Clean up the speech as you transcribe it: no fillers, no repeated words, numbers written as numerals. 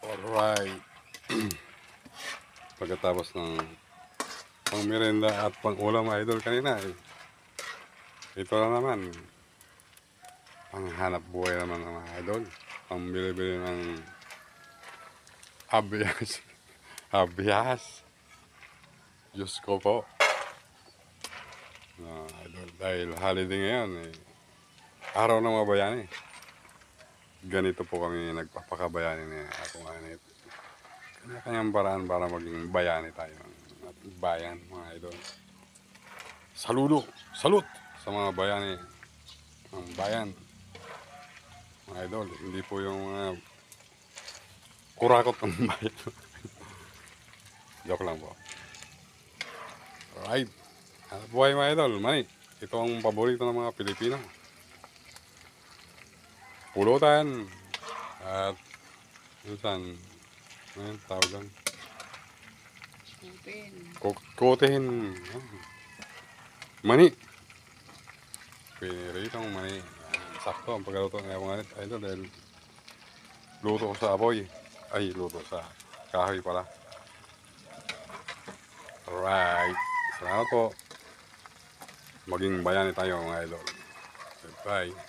Alright. Pagkatapos ng pang merenda at pang ulam mga idol kanina ito na naman ang hanap buhay naman ng mga idol, pang bili-bili ng abiyas. Abiyas, Diyos ko po, idol, dahil holiday ngayon araw ng mga bayani, ganito po kami nagpapakabayani ni akong anit. Kanya-kanyang paraan para maging bayani tayo at bayan mga idol. Saludo, salute sa mga bayani ng bayan mga idol, hindi po yung mga kurakot ng bayan. Joke lang po. Alright, buhay mga idol, mani, ito ang paborito ng mga Pilipino, pulutan at minsan ano tawag doon? Kutin. Mani. Piritong mani. Sakto ang pagkaluto ng mga idol dahil luto ko sa apoy. Ay, luto sa kahoy pala. Alright. Salamat po. Maging bayani tayo mga idol. Bye.